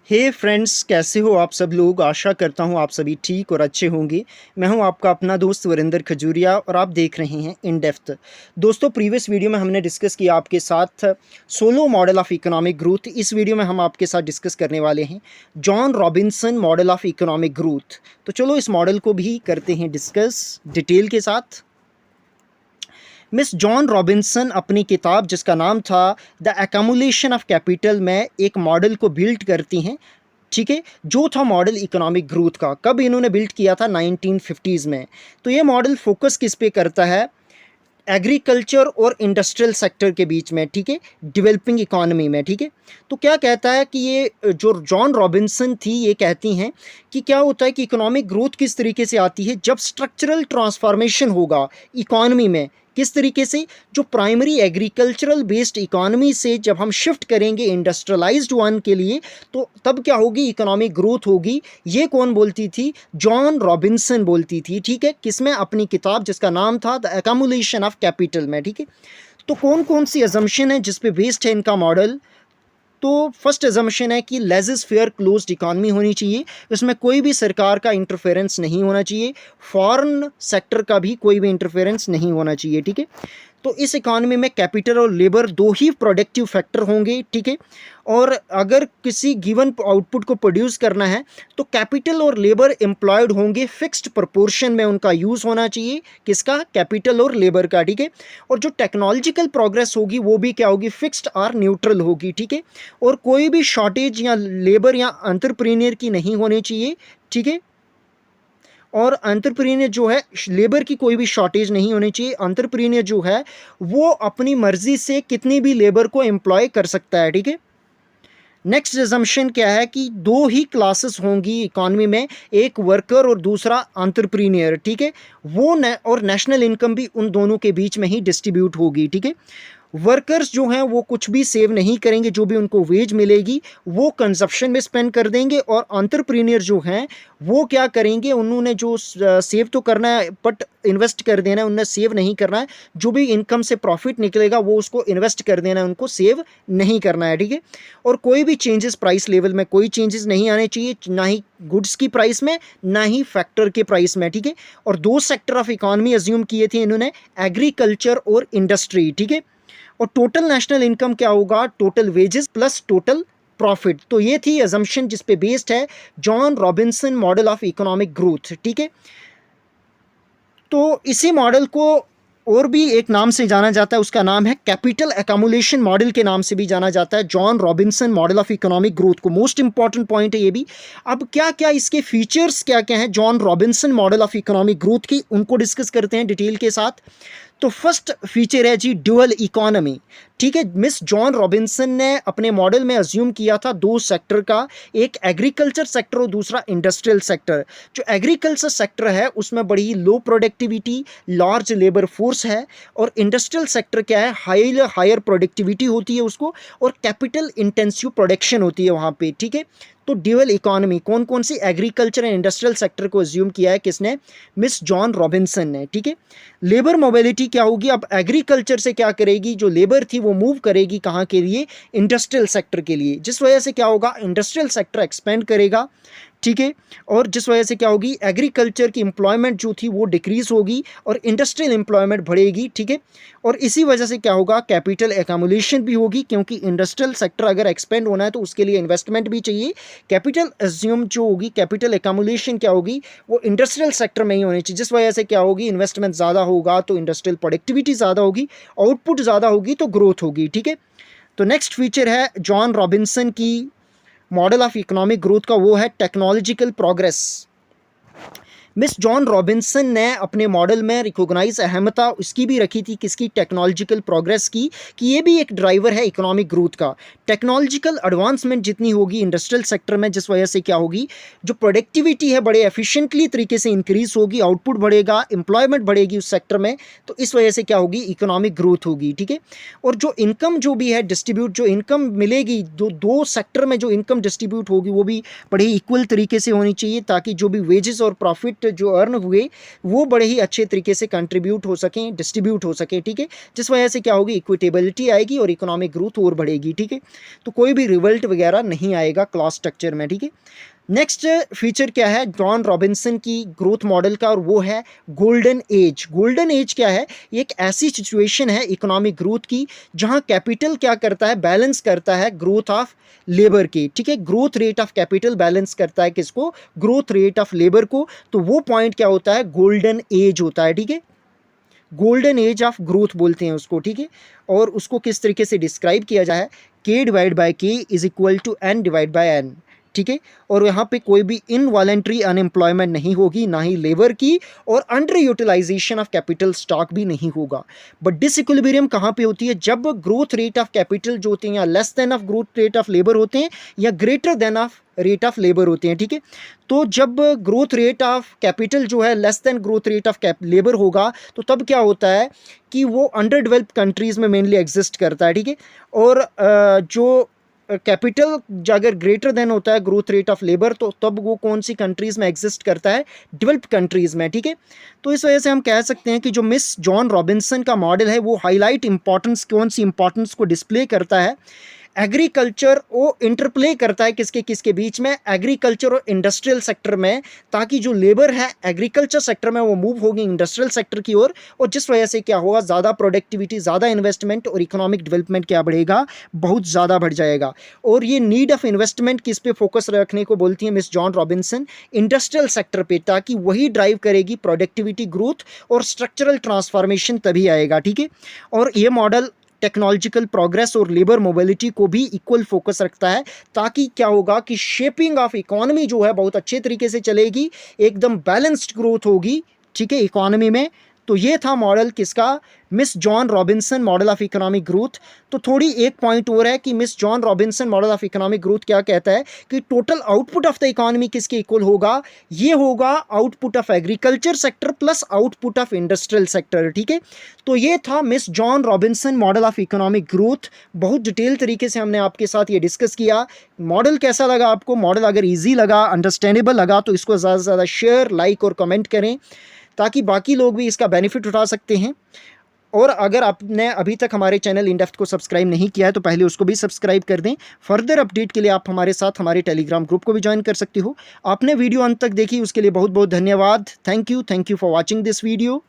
हे friends, कैसे हो आप सब लोग। आशा करता हूँ आप सभी ठीक और अच्छे होंगे। मैं हूँ आपका अपना दोस्त वरिंदर खजूरिया और आप देख रहे हैं इन डेप्थ। दोस्तों, प्रीवियस वीडियो में हमने डिस्कस किया आपके साथ Solow model of economic growth. इस वीडियो में हम आपके साथ डिस्कस करने वाले हैं John Robinson model of economic growth. तो चलो इस मॉडल को भी करते हैं डिस्कस डिटेल के साथ। मिस जॉन रॉबिन्सन अपनी किताब जिसका नाम था द एकमुलेशन ऑफ कैपिटल में एक मॉडल को बिल्ड करती हैं, ठीक है, जो था मॉडल इकोनॉमिक ग्रोथ का। कब इन्होंने बिल्ड किया था? 1950s में। तो ये मॉडल फोकस किस पे करता है? एग्रीकल्चर और इंडस्ट्रियल सेक्टर के बीच में, ठीक है, डेवलपिंग इकोनॉमी में, ठीक है। तो क्या कहता है कि ये जो जॉन रॉबिन्सन थी ये कहती हैं कि क्या होता है कि इकोनॉमिक ग्रोथ किस तरीके से आती है जब स्ट्रक्चरल ट्रांसफॉर्मेशन होगा इकोनॉमी में। किस तरीके से? जो प्राइमरी एग्रीकल्चरल बेस्ड इकोनॉमी से जब हम शिफ्ट करेंगे इंडस्ट्रियलाइज्ड वन के लिए, तो तब क्या होगी? इकोनॉमिक ग्रोथ होगी। ये कौन बोलती थी? जॉन रॉबिन्सन बोलती थी, ठीक है। किसमें? अपनी किताब जिसका नाम था द एकमुलेशन ऑफ कैपिटल में, ठीक है। तो कौन कौन सी अजम्पशन है जिस पे बेस्ड है इनका मॉडल? तो फर्स्ट एजम्पशन है कि लेजिस फेयर क्लोज्ड इकॉनमी होनी चाहिए। इसमें कोई भी सरकार का इंटरफेरेंस नहीं होना चाहिए, फॉरेन सेक्टर का भी कोई भी इंटरफेरेंस नहीं होना चाहिए, ठीक है। तो इस इकॉनमी में कैपिटल और लेबर दो ही प्रोडक्टिव फैक्टर होंगे, ठीक है। और अगर किसी गिवन आउटपुट को प्रोड्यूस करना है तो कैपिटल और लेबर एम्प्लॉयड होंगे, फिक्स्ड प्रोपोर्शन में उनका यूज़ होना चाहिए। किसका? कैपिटल और लेबर का, ठीक है। और जो टेक्नोलॉजिकल प्रोग्रेस होगी वो भी क्या होगी? फिक्स्ड और न्यूट्रल होगी, ठीक है। और कोई भी शॉर्टेज या लेबर या एंटरप्रेन्योर की नहीं होनी चाहिए, ठीक है। और एंटरप्रेन्योर जो है, लेबर की कोई भी शॉर्टेज नहीं होनी चाहिए। एंटरप्रेन्योर जो है वो अपनी मर्जी से कितनी भी लेबर को एम्प्लॉय कर सकता है, ठीक है। नेक्स्ट एजम्पशन क्या है कि दो ही क्लासेस होंगी इकॉनमी में, एक वर्कर और दूसरा एंटरप्रेन्योर, ठीक है। और नेशनल इनकम भी उन दोनों के बीच में ही डिस्ट्रीब्यूट होगी, ठीक है। वर्कर्स जो हैं वो कुछ भी सेव नहीं करेंगे, जो भी उनको वेज मिलेगी वो कंजप्शन में स्पेंड कर देंगे। और एंटरप्रेन्योर जो हैं वो क्या करेंगे? उन्होंने जो सेव तो करना है बट इन्वेस्ट कर देना है, उन्हें सेव नहीं करना है। जो भी इनकम से प्रॉफिट निकलेगा वो उसको इन्वेस्ट कर देना है, उनको सेव नहीं करना है, ठीक है। और कोई भी चेंजेस प्राइस लेवल में कोई चेंजेस नहीं आने चाहिए, ना ही गुड्स की प्राइस में ना ही फैक्टर के प्राइस में, ठीक है। और दो सेक्टर ऑफ इकॉनमी अज्यूम किए थे इन्होंने, एग्रीकल्चर और इंडस्ट्री, ठीक है। और टोटल नेशनल इनकम क्या होगा? Total wages plus total profit. तो ये थी अजम्पशन जिस पे बेस्ड है John Robinson model of economic growth, ठीक है। तो इसी मॉडल को और भी एक नाम से जाना जाता है, उसका नाम है कैपिटल एकमुलेशन मॉडल के नाम से भी जाना जाता है, John Robinson model of economic growth को। मोस्ट इंपॉर्टेंट पॉइंट है ये भी। अब क्या क्या इसके फीचर्स क्या क्या हैं John Robinson model of economic growth की, उनको डिस्कस करते हैं डिटेल के साथ। तो फर्स्ट फीचर है जी ड्यूअल इकोनॉमी, ठीक है। मिस जॉन रॉबिन्सन ने अपने मॉडल में अज्यूम किया था दो सेक्टर का, एक एग्रीकल्चर सेक्टर और दूसरा इंडस्ट्रियल सेक्टर। जो एग्रीकल्चर सेक्टर है उसमें बड़ी लो प्रोडक्टिविटी, लार्ज लेबर फोर्स है। और इंडस्ट्रियल सेक्टर क्या है? हायर प्रोडक्टिविटी होती है उसको, और कैपिटल इंटेंसिव प्रोडक्शन होती है वहाँ पे, ठीक है। तो ड्यूअल इकोनॉमी कौन कौन सी एग्रीकल्चर एंड इंडस्ट्रियल सेक्टर को अज्यूम किया है? किसने? मिस जॉन रॉबिन्सन ने, ठीक है। लेबर मोबिलिटी क्या होगी? अब एग्रीकल्चर से क्या करेगी? जो लेबर थी वो मूव करेगी कहाँ के लिए? इंडस्ट्रियल सेक्टर के लिए। जिस वजह से क्या होगा? इंडस्ट्रियल सेक्टर एक्सपेंड करेगा, ठीक है। और जिस वजह से क्या होगी? एग्रीकल्चर की एम्प्लॉयमेंट जो थी वो डिक्रीज होगी और इंडस्ट्रियल एम्प्लॉयमेंट बढ़ेगी, ठीक है। और इसी वजह से क्या होगा? कैपिटल एकमुलेशन भी होगी, क्योंकि इंडस्ट्रियल सेक्टर अगर एक्सपेंड होना है तो उसके लिए इन्वेस्टमेंट भी चाहिए। कैपिटल एज्यूम जो होगी, कैपिटल एकमुलेशन क्या होगी? वो इंडस्ट्रियल सेक्टर में ही होनी चाहिए। जिस वजह से क्या होगी? इन्वेस्टमेंट ज़्यादा होगा तो इंडस्ट्रियल प्रोडक्टिविटी ज़्यादा होगी, आउटपुट ज़्यादा होगी तो ग्रोथ होगी, ठीक है। तो नेक्स्ट फीचर है जॉन रॉबिन्सन की मॉडल ऑफ इकोनॉमिक ग्रोथ का, वो है technological progress. Miss John Robinson ने अपने मॉडल में रिकॉग्नाइज अहमता इसकी भी रखी थी, किसकी? टेक्नोलॉजिकल प्रोग्रेस की, कि ये भी एक ड्राइवर है इकोनॉमिक ग्रोथ का। टेक्नोलॉजिकल एडवांसमेंट जितनी होगी इंडस्ट्रियल सेक्टर में, जिस वजह से क्या होगी? जो प्रोडक्टिविटी है बड़े एफिशिएंटली तरीके से इंक्रीज होगी, आउटपुट बढ़ेगा, एम्प्लॉयमेंट बढ़ेगी उस सेक्टर में। तो इस वजह से क्या होगी? इकोनॉमिक ग्रोथ होगी, ठीक है। और जो इनकम जो भी है डिस्ट्रीब्यूट, जो इनकम मिलेगी दो सेक्टर में, जो इनकम डिस्ट्रीब्यूट होगी वो भी बड़े इक्वल तरीके से होनी चाहिए, ताकि जो भी वेजेस और प्रॉफिट प्रॉफिट जो अर्न हुए वो बड़े ही अच्छे तरीके से कंट्रीब्यूट हो सकें, डिस्ट्रीब्यूट हो सकें, ठीक है, जिस वजह से क्या होगी, इक्विटेबिलिटी आएगी और इकोनॉमिक ग्रोथ और बढ़ेगी, ठीक है। तो कोई भी रिवल्ट वगैरह नहीं आएगा क्लास स्ट्रक्चर में, ठीक है। नेक्स्ट फीचर क्या है जॉन रॉबिन्सन की ग्रोथ मॉडल का, और वो है गोल्डन एज। गोल्डन एज क्या है, एक ऐसी सिचुएशन है इकोनॉमिक ग्रोथ की जहां कैपिटल क्या करता है, बैलेंस करता है ग्रोथ ऑफ लेबर की, ठीक है। Growth rate of capital balance करता है किसको, ग्रोथ रेट ऑफ लेबर को। तो वो पॉइंट क्या होता है, गोल्डन एज होता है, ठीक है। गोल्डन एज ऑफ ग्रोथ बोलते हैं उसको, ठीक है। और उसको किस तरीके से डिस्क्राइब किया जाए, K divide by K is equal to N divide by N, ठीक है। और यहाँ पे कोई भी इनवॉलेंट्री अनएम्प्लॉयमेंट नहीं होगी, ना ही लेबर की, और under utilisation of capital stock भी नहीं होगा। बट डिसइक्विलिब्रियम कहाँ पे होती है, जब ग्रोथ रेट ऑफ कैपिटल जो होते हैं या less than of growth rate of labour होते हैं या greater than of rate of labour होते हैं, ठीक है। तो जब ग्रोथ रेट ऑफ कैपिटल जो है less than growth rate of labour होगा, तो तब क्या होता है कि वो अंडर डेवलप्ड कंट्रीज़ में मेनली एग्जिस्ट करता है, ठीक है। और जो कैपिटल अगर ग्रेटर देन होता है ग्रोथ रेट ऑफ लेबर, तो तब वो कौन सी कंट्रीज़ में एग्जिस्ट करता है, डेवलप्ड कंट्रीज़ में, ठीक है। तो इस वजह से हम कह सकते हैं कि जो मिस जॉन रॉबिन्सन का मॉडल है वो हाईलाइट इंपॉर्टेंस, कौन सी इंपॉर्टेंस को डिस्प्ले करता है, एग्रीकल्चर वो इंटरप्ले करता है किसके किसके बीच में, एग्रीकल्चर और इंडस्ट्रियल सेक्टर में, ताकि जो लेबर है एग्रीकल्चर सेक्टर में वो मूव होगी इंडस्ट्रियल सेक्टर की ओर, और जिस वजह से क्या होगा, ज़्यादा प्रोडक्टिविटी, ज़्यादा इन्वेस्टमेंट और इकोनॉमिक डेवलपमेंट क्या बढ़ेगा, बहुत ज़्यादा बढ़ जाएगा। और ये नीड ऑफ इन्वेस्टमेंट किस पे फोकस रखने को बोलती है miss John Robinson, industrial sector पे, ताकि वही ड्राइव करेगी प्रोडक्टिविटी ग्रोथ और स्ट्रक्चरल ट्रांसफॉर्मेशन तभी आएगा, ठीक है। और ये मॉडल टेक्नोलॉजिकल प्रोग्रेस और लेबर मोबिलिटी को भी इक्वल फोकस रखता है, ताकि क्या होगा कि शेपिंग ऑफ इकोनॉमी जो है बहुत अच्छे तरीके से चलेगी, एकदम बैलेंस्ड ग्रोथ होगी, ठीक है, इकोनॉमी में। तो ये था मॉडल किसका, miss John Robinson model of economic growth. तो थोड़ी एक पॉइंट और है कि miss John Robinson model of economic growth क्या कहता है कि total output of the economy किसके इक्वल होगा, ये होगा output of agriculture sector plus output of industrial sector, ठीक है। तो ये था miss John Robinson model of economic growth. बहुत डिटेल तरीके से हमने आपके साथ ये डिस्कस किया। मॉडल कैसा लगा आपको, मॉडल अगर ईजी लगा, अंडरस्टैंडेबल लगा, तो इसको ज़्यादा से ज़्यादा शेयर, लाइक और कमेंट करें, ताकि बाकी लोग भी इसका बेनिफिट उठा सकते हैं। और अगर आपने अभी तक हमारे चैनल इन डेप्थ को सब्सक्राइब नहीं किया है तो पहले उसको भी सब्सक्राइब कर दें। फर्दर अपडेट के लिए आप हमारे साथ हमारे टेलीग्राम ग्रुप को भी ज्वाइन कर सकते हो। आपने वीडियो अंत तक देखी उसके लिए बहुत बहुत धन्यवाद। Thank you for watching this video.